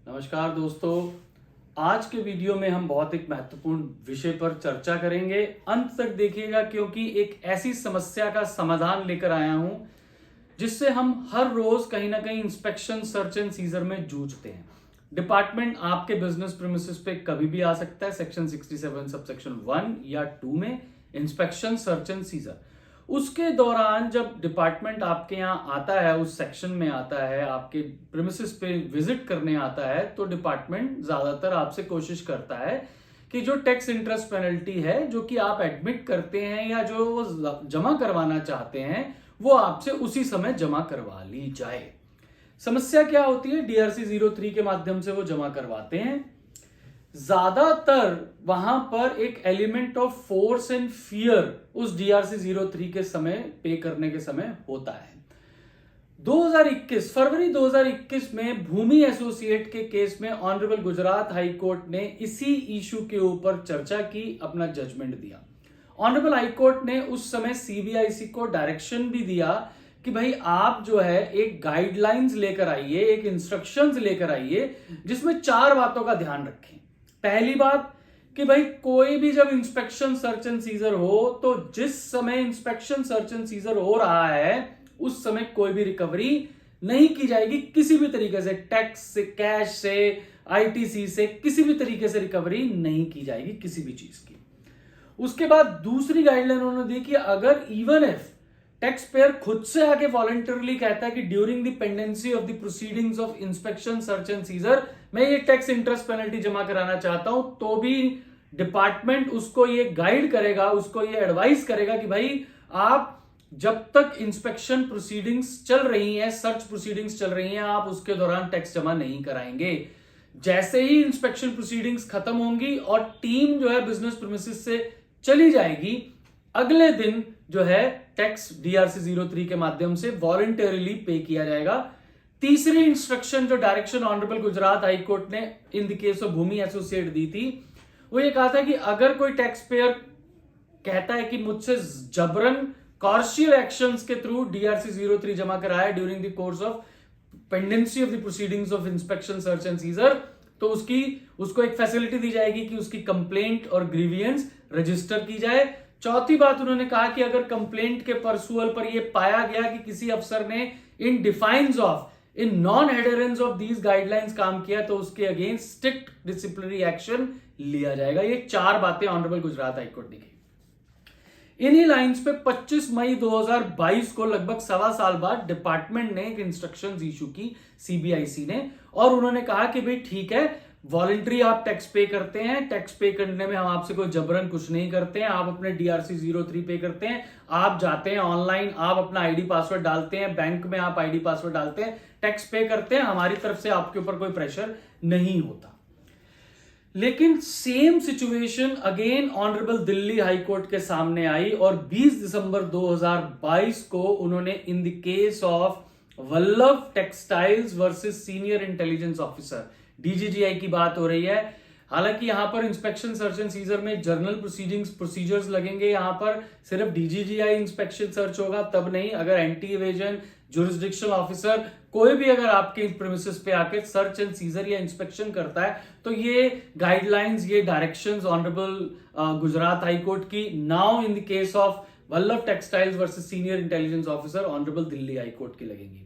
नमस्कार दोस्तों, आज के वीडियो में हम बहुत एक महत्वपूर्ण विषय पर चर्चा करेंगे। अंत तक देखिएगा क्योंकि एक ऐसी समस्या का समाधान लेकर आया हूं जिससे हम हर रोज कहीं ना कहीं इंस्पेक्शन सर्च एंड सीजर में जूझते हैं। डिपार्टमेंट आपके बिजनेस प्रीमिसेस पे कभी भी आ सकता है, सेक्शन 67 सबसेक्शन 1 या 2 में इंस्पेक्शन सर्च एंड सीजर। उसके दौरान जब डिपार्टमेंट आपके यहाँ आता है, उस सेक्शन में आता है, आपके प्रीमिसेस पे विजिट करने आता है, तो डिपार्टमेंट ज्यादातर आपसे कोशिश करता है कि जो टैक्स इंटरेस्ट पेनल्टी है जो कि आप एडमिट करते हैं या जो वो जमा करवाना चाहते हैं वो आपसे उसी समय जमा करवा ली जाए। समस्या क्या होती है? डीआरसी 03 के माध्यम से वो जमा करवाते हैं। ज्यादातर वहां पर एक element of force and fear उस डीआरसी 03 के समय पे करने के समय होता है। 2021 फरवरी 2021 में भूमि एसोसिएट के केस में ऑनरेबल गुजरात हाई कोर्ट ने इसी इशू के ऊपर चर्चा की, अपना जजमेंट दिया। ऑनरेबल हाई कोर्ट ने उस समय सीबीआईसी को डायरेक्शन भी दिया कि भाई आप जो है एक गाइडलाइंस लेकर आइए, एक इंस्ट्रक्शंस लेकर आइए जिसमें 4 बातों का ध्यान रखें। पहली बात कि भाई कोई भी जब इंस्पेक्शन सर्च एंड सीजर हो तो जिस समय इंस्पेक्शन सर्च एंड सीजर हो रहा है उस समय कोई भी रिकवरी नहीं की जाएगी किसी भी तरीके से, टैक्स से, कैश से, आईटीसी से, किसी भी तरीके से रिकवरी नहीं की जाएगी किसी भी चीज की। उसके बाद दूसरी गाइडलाइन उन्होंने दी कि अगर इवन इफ टैक्स पेयर खुद से आके वॉलंटरली कहता है कि during the pendency of the proceedings of inspection search and scissor मैं ये टैक्स इंटरेस्ट पेनल्टी जमा कराना चाहता हूं, तो भी डिपार्टमेंट उसको ये गाइड करेगा, उसको ये एडवाइस करेगा कि भाई आप जब तक इंस्पेक्शन प्रोसीडिंग्स चल रही हैं, सर्च प्रोसीडिंग्स चल रही हैं, आप उसके दौरान टैक्स जमा नहीं कराएंगे। जैसे ही इंस्पेक्शन प्रोसीडिंग्स खत्म होंगी और टीम जो है बिजनेस प्रीमिसेस से चली जाएगी, अगले दिन जो है टैक्स डीआरसी 03 के माध्यम से वॉलंटरीली पे किया जाएगा। तीसरी इंस्ट्रक्शन जो direction honourable Gujarat High Court ने in the case of Bhumi Associate दी थी, वो ये कहा था कि अगर कोई टैक्स पेयर कहता है कि मुझसे जबरन कॉर्शियल एक्शंस के थ्रू डीआरसी 03 जमा कराया during the course of pendency of the proceedings of inspection search and scissor, तो उसको एक फैसिलिटी दी जाएगी कि उसकी कंप्लेंट और ग्रीवियंस रजिस्टर की जाए। चौथी बात उन्होंने कहा कि अगर कंप्लेंट के परसुअल पर यह पाया गया कि किसी अफसर ने in defiance of in non adherence of these guidelines काम किया तो उसके अगेंस्ट स्ट्रिक्ट डिसिप्लिनरी एक्शन लिया जाएगा। ये 4 बातें ऑनरेबल गुजरात हाईकोर्ट ने की। इन्हीं लाइंस पे 25 मई 2022 को लगभग 1.25 साल बाद डिपार्टमेंट ने एक इंस्ट्रक्शंस इशू की सीबीआईसी ने, और उन्होंने कहा कि भाई ठीक है, वॉलंटरी आप टैक्स पे करते हैं, टैक्स पे करने में हम आपसे कोई जबरन कुछ नहीं करते हैं, आप अपने डीआरसी 03 पे करते हैं, आप जाते हैं ऑनलाइन, आप अपना आईडी पासवर्ड डालते हैं, बैंक में आप आईडी पासवर्ड डालते हैं, टैक्स पे करते हैं, हमारी तरफ से आपके ऊपर कोई प्रेशर नहीं होता। लेकिन same situation again honourable Delhi High court के सामने आई और 20 दिसंबर 2022 को उन्होंने इन the case of Vallabh Textiles versus senior intelligence officer, DGGI की बात हो रही है। हालांकि यहां पर इंस्पेक्शन सर्च एंड सीजर में जर्नल प्रोसीजर्स लगेंगे, यहां पर सिर्फ डीजीजीआई इंस्पेक्शन सर्च होगा तब नहीं। अगर एंटी इवेजन जुरिस्डिक्शनल ऑफिसर कोई भी अगर आपके प्रीमिसेस पे आके सर्च एंड सीजर या इंस्पेक्शन करता है तो ये गाइडलाइंस, ये directions honourable Gujarat High Court की now in the case of Vallabh Textiles versus senior intelligence officer honourable Delhi High Court की लगेंगी।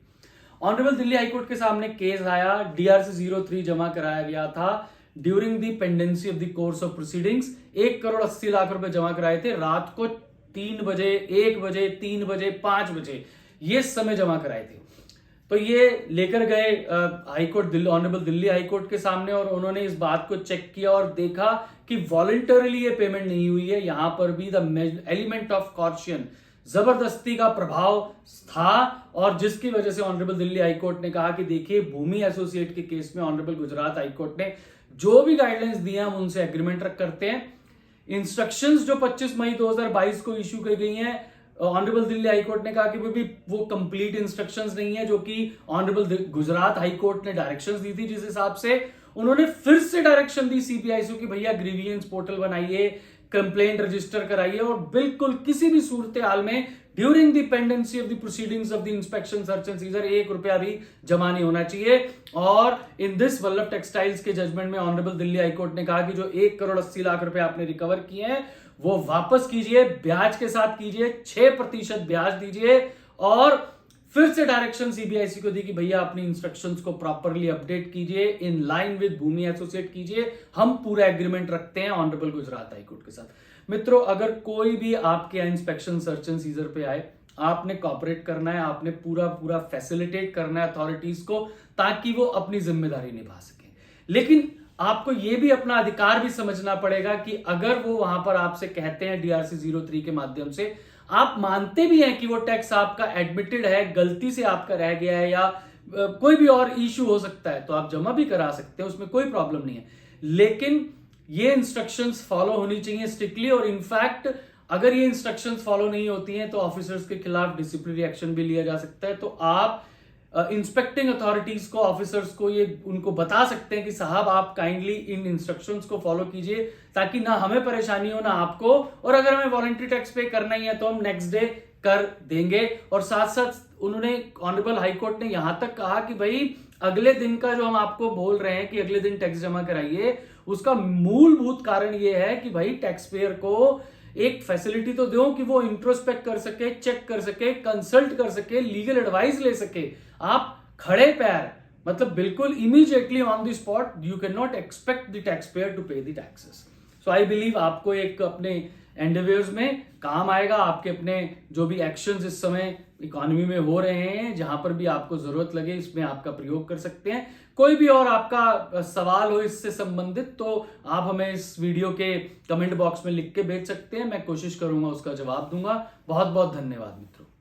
ऑनरेबल दिल्ली हाई कोर्ट के सामने केस आया, डीआरसी 03 जमा कराया गया था during the pendency of the course of proceedings. 1,80,00,000 रुपए जमा कराए थे रात को 3 बजे, 1 बजे, 3 बजे, 5 बजे, ये समय जमा कराए थे। तो ये लेकर गए हाईकोर्ट ऑनरेबल दिल्ली हाईकोर्ट के सामने और उन्होंने इस बात को चेक किया और देखा कि वॉलंटरीली ये पेमेंट नहीं हुई है। यहां पर भी द एलिमेंट ऑफ कॉर्शन, जबरदस्ती का प्रभाव था, और जिसकी वजह से ऑनरेबल दिल्ली हाईकोर्ट ने कहा कि देखिए भूमि एसोसिएट के केस में ऑनरेबल गुजरात हाईकोर्ट ने जो भी गाइडलाइंस दिए हम उनसे एग्रीमेंट करते हैं। इंस्ट्रक्शंस जो 25 मई 2022 को इश्यू की गई हैं, ऑनरेबल दिल्ली हाईकोर्ट ने कहा कि भी वो कंप्लीट इंस्ट्रक्शंस नहीं है जो कि ऑनरेबल गुजरात हाईकोर्ट ने डायरेक्शंस दी थी, जिस हिसाब से उन्होंने फिर से डायरेक्शन दी सीबीआईसी की भैया ग्रीवियंस पोर्टल बनाइए, कंप्लेंट रजिस्टर कराइए और बिल्कुल किसी भी सूरत हाल में during the pendency of the proceedings of the inspection search and scissor 1 रुपया भी जमा नहीं होना चाहिए। और इन दिस वल्लभ टेक्सटाइल्स के जजमेंट में ऑनरेबल दिल्ली हाईकोर्ट ने कहा कि जो 1,80,00,000 रुपए आपने रिकवर किए हैं वो वापस कीजिए, ब्याज के साथ कीजिए, 6% ब्याज दीजिए। और फिर से डायरेक्शन सीबीआईसी को दी कि भैया अपनी इंस्ट्रक्शंस को प्रॉपरली अपडेट कीजिए, इन लाइन विद भूमि एसोसिएट कीजिए, हम पूरा एग्रीमेंट रखते हैं ऑनरेबल गुजरात हाईकोर्ट के साथ। मित्रों, अगर कोई भी आपके यहाँ इंस्पेक्शन सर्च एंड सीजर पे आए, आपने कॉपरेट करना है, आपने पूरा फैसिलिटेट करना है अथॉरिटीज को, ताकि वो अपनी जिम्मेदारी निभा सके। लेकिन आपको यह भी अपना अधिकार भी समझना पड़ेगा कि अगर वो वहां पर आपसे कहते हैं DRC 03 के माध्यम से, आप मानते भी हैं कि वो टैक्स आपका एडमिटेड है, गलती से आपका रह गया है या कोई भी और इश्यू हो सकता है, तो आप जमा भी करा सकते हैं, उसमें कोई प्रॉब्लम नहीं है। लेकिन ये इंस्ट्रक्शंस फॉलो होनी चाहिए स्ट्रिक्टली। और इनफैक्ट अगर ये इंस्ट्रक्शंस फॉलो नहीं होती हैं तो ऑफिसर्स के खिलाफ डिसिप्लिनरी एक्शन भी लिया जा सकता है। तो आप इंस्पेक्टिंग अथॉरिटीज को, ऑफिसर्स को ये उनको बता सकते हैं कि साहब आप काइंडली इन इंस्ट्रक्शंस को फॉलो कीजिए, ताकि ना हमें परेशानी हो ना आपको, और अगर हमें वॉलंटरी टैक्स पे करना ही है तो हम नेक्स्ट डे कर देंगे। और साथ साथ उन्होंने, ऑनरेबल हाईकोर्ट ने यहां तक कहा कि भाई अगले दिन का जो हम आपको बोल रहे हैं कि अगले दिन टैक्स जमा कराइए, उसका मूलभूत कारण ये है कि भाई टैक्स पेयर को एक फैसिलिटी तो दो कि वो इंट्रोस्पेक्ट कर सके, चेक कर सके, कंसल्ट कर सके, लीगल एडवाइस ले सके। आप खड़े पैर, मतलब बिल्कुल immediately on the spot, you can not expect the tax payer to pay the taxes. So I believe आपको एक अपने एंडेवर्स में काम आएगा, आपके अपने जो भी एक्शंस इस समय इकोनॉमी में हो रहे हैं, जहां पर भी आपको जरूरत लगे इसमें आपका प्रयोग कर सकते हैं। कोई भी और आपका सवाल हो इससे संबंधित तो आप हमें इस वीडियो के कमेंट बॉक्स में लिख के भेज सकते हैं, मैं कोशिश करूंगा उसका जवाब दूंगा। बहुत बहुत धन्यवाद मित्रों।